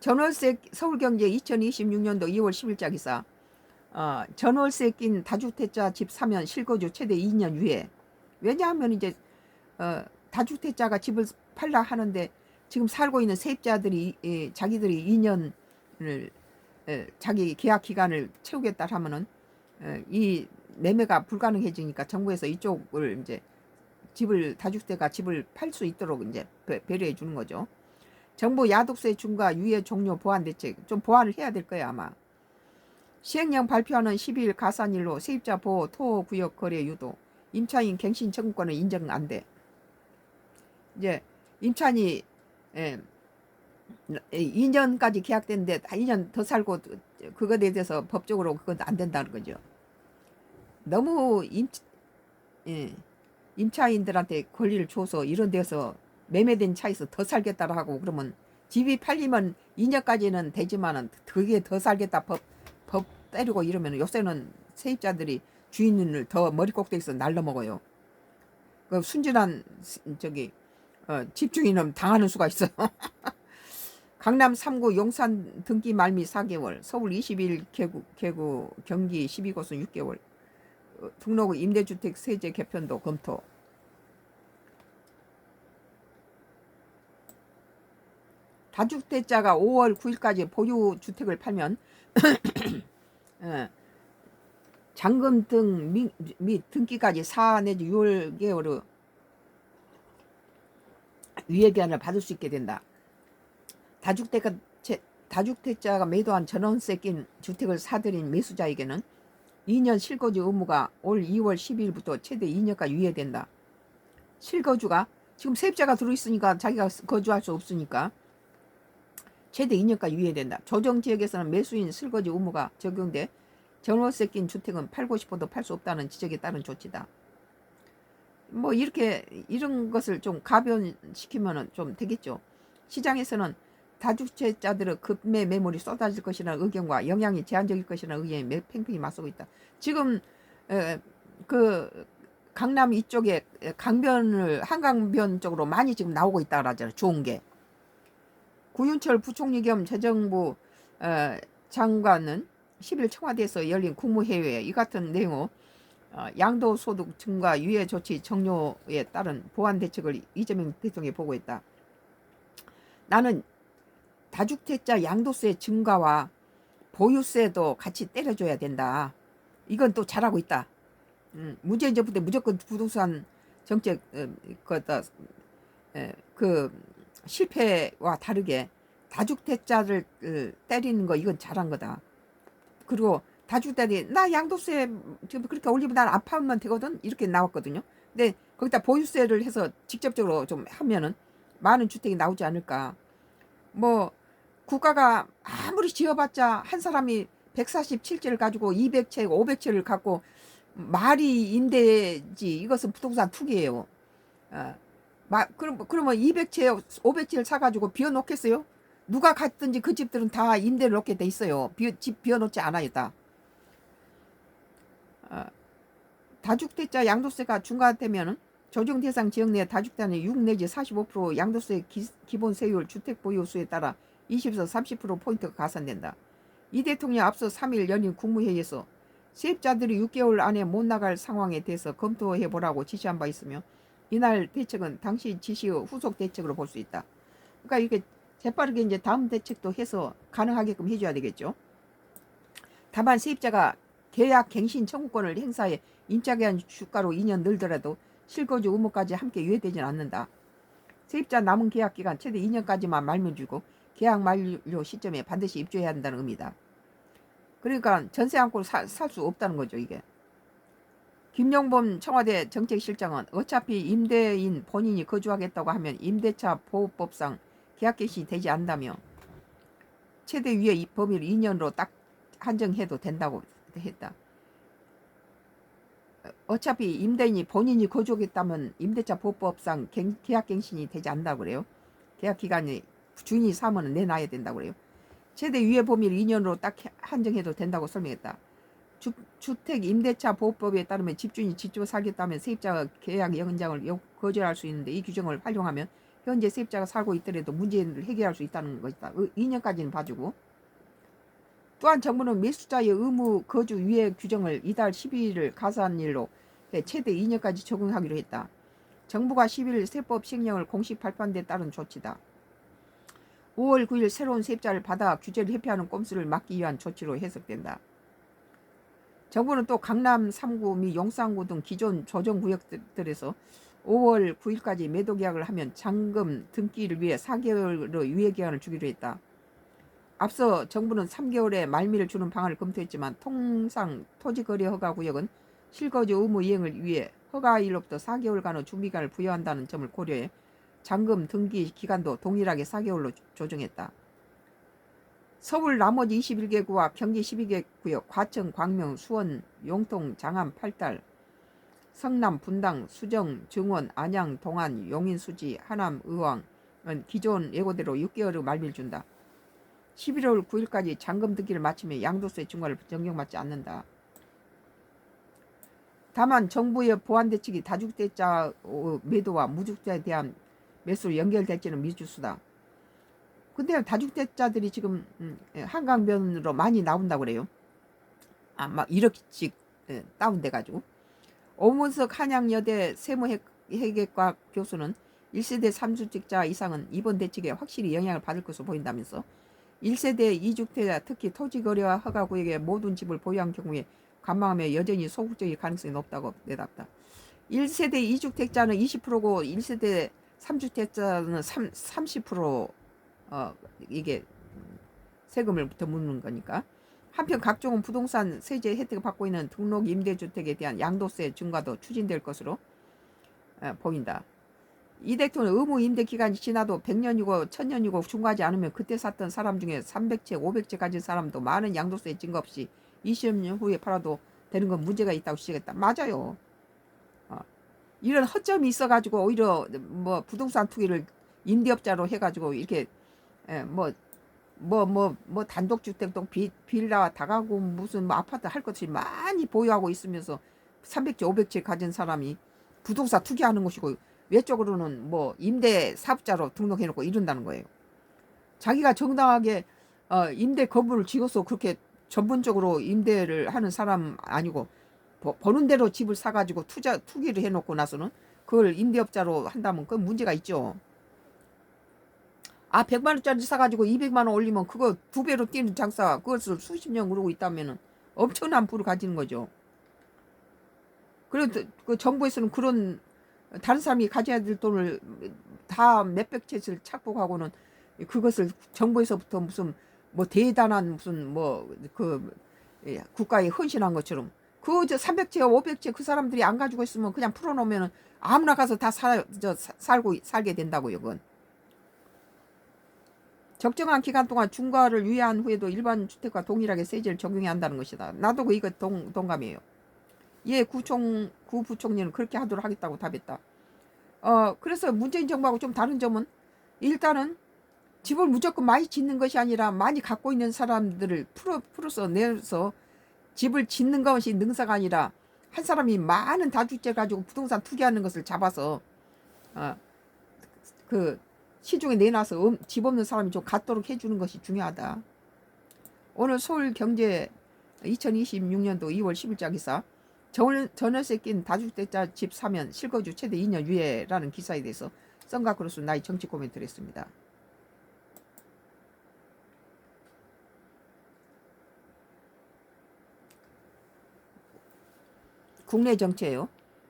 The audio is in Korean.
전월세 서울경제 2026년도 2월 10일자 기사. 전월세 낀 다주택자 집 사면 실거주 최대 2년 유예. 왜냐하면 이제 다주택자가 집을 팔라 하는데 지금 살고 있는 세입자들이 자기들이 2년을 자기 계약 기간을 채우겠다 하면은 이 매매가 불가능해지니까 정부에서 이쪽을 이제 다주택가 집을 팔 수 있도록 이제 배려해 주는 거죠. 정부 야독세 중과 유예 종료 보완 대책 좀 보완을 해야 될 거야 아마. 시행령 발표하는 12일 가산일로 세입자 보호 토구역 거래 유도. 임차인 갱신 청구권은 인정 안 돼. 이제 임차인이 2년까지 계약됐는데 2년 더 살고 그거에 대해서 법적으로 그건 안 된다는 거죠. 너무 임차인들한테 권리를 줘서 이런 데서 매매된 차에서 더 살겠다고 하고 그러면 집이 팔리면 2년까지는 되지만은 그게 더 살겠다 법 때리고 이러면 요새는 세입자들이 주인을 더 머리 꼭대기에서 날려먹어요. 그 순진한 집주인은 당하는 수가 있어요. 강남 3구 용산 등기 말미 4개월, 서울 21 개구 경기 12고수 6개월, 등록 임대주택 세제 개편도 검토. 다주택자가 5월 9일까지 보유주택을 팔면 잔금 등 및 등기까지 4 내지 6개월의 유예기한을 받을 수 있게 된다. 다주택자가 매도한 전원세 낀 주택을 사들인 매수자에게는 2년 실거주 의무가 올 2월 12일부터 최대 2년까지 유예된다. 실거주가 지금 세입자가 들어있으니까 자기가 거주할 수 없으니까 최대 2년까지 유예된다. 조정지역에서는 매수인 실거주 의무가 적용돼 전월세 낀 주택은 팔고 싶어도 팔 수 없다는 지적에 따른 조치다. 뭐 이렇게 이런 것을 좀 가변시키면 좀 되겠죠. 시장에서는 다주택자들의 급매 매물이 쏟아질 것이라는 의견과 영향이 제한적일 것이라는 의견이 팽팽히 맞서고 있다. 지금 그 강남 이쪽에 한강변 쪽으로 많이 지금 나오고 있다 그러잖아요. 좋은 게. 구윤철 부총리 겸 재정부 장관은 10일 청와대에서 열린 국무회의에 이 같은 내용으로 양도소득 증가 유예 조치 종료에 따른 보완 대책을 이재명 대통령이 보고했다. 나는 다주택자 양도세 증가와 보유세도 같이 때려줘야 된다. 이건 또 잘하고 있다. 문재인 정부 때 무조건 부동산 정책 그 실패와 다르게 다주택자를 때리는 거 이건 잘한 거다. 그리고 다주택자들이 나 양도세 지금 그렇게 올리면 난 안 파면 되거든 이렇게 나왔거든요. 근데 거기다 보유세를 해서 직접적으로 좀 하면은 많은 주택이 나오지 않을까. 뭐 국가가 아무리 지어봤자 한 사람이 147채를 가지고 200채, 500채를 갖고 말이 임대지 이것은 부동산 투기예요. 그러면 200채, 500채를 사가지고 비워놓겠어요? 누가 갔든지 그 집들은 다 임대를 놓게 돼 있어요. 집 비워놓지 않아요, 다. 다주택자 양도세가 중과되면 조정 대상 지역 내 다주택자는 6 내지 45% 양도세 기본 세율 주택 보유수에 따라 20에서 30%포인트가 가산된다. 이 대통령 앞서 3일 열린 국무회의에서 세입자들이 6개월 안에 못 나갈 상황에 대해서 검토해보라고 지시한 바 있으며 이날 대책은 당시 지시의 후속 대책으로 볼 수 있다. 그러니까 이게 재빠르게 이제 다음 대책도 해서 가능하게끔 해줘야 되겠죠. 다만 세입자가 계약 갱신 청구권을 행사해 임차기한 주가로 2년 늘더라도 실거주 의무까지 함께 유예되지는 않는다. 세입자 남은 계약기간 최대 2년까지만 말면주고 계약 만료 시점에 반드시 입주해야 한다는 의미다. 그러니까 전세 안고 살 수 없다는 거죠 이게. 김용범 청와대 정책실장은 어차피 임대인 본인이 거주하겠다고 하면 임대차 보호법상 계약갱신이 되지 않다며 최대 유예 범위를 2년으로 딱 한정해도 된다고 했다. 어차피 임대인이 본인이 거주하겠다면 임대차 보호법상 계약갱신이 되지 않는다고 그래요. 계약기간이 주인이 사면 내놔야 된다고 그래요. 최대 유예 범위를 2년으로 딱 한정해도 된다고 설명했다. 주택 임대차 보호법에 따르면 집주인이 직접 살겠다면 세입자가 계약 연장을 거절할 수 있는데 이 규정을 활용하면 현재 세입자가 살고 있더라도 문제를 해결할 수 있다는 것이다. 2년까지는 봐주고. 또한 정부는 매수자의 의무 거주 유예 규정을 이달 12일을 가산일로 최대 2년까지 적용하기로 했다. 정부가 10일 세법 시행령을 공식 발표한 데 따른 조치다. 5월 9일 새로운 세입자를 받아 규제를 회피하는 꼼수를 막기 위한 조치로 해석된다. 정부는 또 강남 3구 및 용산구 등 기존 조정구역들에서 5월 9일까지 매도 계약을 하면 잔금 등기를 위해 4개월의 유예기간을 주기로 했다. 앞서 정부는 3개월의 말미를 주는 방안을 검토했지만 통상 토지거래 허가구역은 실거주 의무 이행을 위해 허가일로부터 4개월간의 준비기간을 부여한다는 점을 고려해 잔금 등기 기간도 동일하게 4개월로 조정했다. 서울 나머지 21개 구와 경기 12개 구역, 과천, 광명, 수원, 용통, 장암, 팔달, 성남, 분당, 수정, 증원, 안양, 동안, 용인, 수지, 하남, 의왕은 기존 예고대로 6개월의 말미를 준다. 11월 9일까지 잔금 등기를 마치면 양도세 중과를 적용받지 않는다. 다만 정부의 보완대책이 다주택자 매도와 무주택자에 대한 매수로 연결될지는 미지수다. 근데 다주택자들이 지금 한강변으로 많이 나온다고 그래요. 막 1억씩 다운돼가지고. 오문석 한양여대 세무회계과 교수는 1세대 3주택자 이상은 이번 대책에 확실히 영향을 받을 것으로 보인다면서 1세대 2주택자 특히 토지거래와 허가구역에 모든 집을 보유한 경우에 관망하며 여전히 소극적일 가능성이 높다고 내답다. 1세대 2주택자는 20%고 1세대 3주택자는 30% 이게 세금을 더 묻는 거니까. 한편 각종 부동산 세제 혜택을 받고 있는 등록 임대주택에 대한 양도세 증가도 추진될 것으로 보인다. 이 대통령 의무 임대 기간이 지나도 100년이고 1000년이고 중과하지 않으면 그때 샀던 사람 중에 300채 500채 가진 사람도 많은 양도세 증가 없이 20년 후에 팔아도 되는 건 문제가 있다고 지적했다. 맞아요. 이런 허점이 있어가지고 오히려 뭐 부동산 투기를 임대업자로 해가지고 이렇게 단독주택도 빌라 다가구 무슨 뭐 아파트 할 것이 많이 보유하고 있으면서 300채 500채 가진 사람이 부동산 투기하는 것이고 외적으로는 뭐 임대 사업자로 등록해놓고 이런다는 거예요. 자기가 정당하게 임대 거부를 지어서 그렇게 전문적으로 임대를 하는 사람 아니고 버는 대로 집을 사가지고 투기를 해놓고 나서는 그걸 임대업자로 한다면 그건 문제가 있죠. 100만 원짜리 사가지고 200만 원 올리면 그거 2배로 뛰는 장사 그것을 수십 년 그러고 있다면은 엄청난 부를 가지는 거죠. 그래도 그 정부에서는 그런 다른 사람이 가져야 될 돈을 다 몇백 채를 착복하고는 그것을 정부에서부터 무슨 뭐 대단한 무슨 뭐 그 국가에 헌신한 것처럼 그 저 300채 500채 그 사람들이 안 가지고 있으면 그냥 풀어놓으면 아무나 가서 다 살게 된다고요. 그건 적정한 기간 동안 중과를 유예한 후에도 일반 주택과 동일하게 세제를 적용해야 한다는 것이다. 나도 이거 동감이에요. 예, 구부총리는 그렇게 하도록 하겠다고 답했다. 그래서 문재인 정부하고 좀 다른 점은 일단은 집을 무조건 많이 짓는 것이 아니라 많이 갖고 있는 사람들을 풀어서 내서 집을 짓는 것이 능사가 아니라 한 사람이 많은 다주택 가지고 부동산 투기하는 것을 잡아서 그 시중에 내놔서 집 없는 사람이 좀 갖도록 해주는 것이 중요하다. 오늘 서울경제 2026년도 2월 10일자 기사 전월세 낀 다주택자 집 사면 실거주 최대 2년 유예라는 기사에 대해서 썬가크로스 나의 정치 코멘트를 했습니다. 국내 정치예요.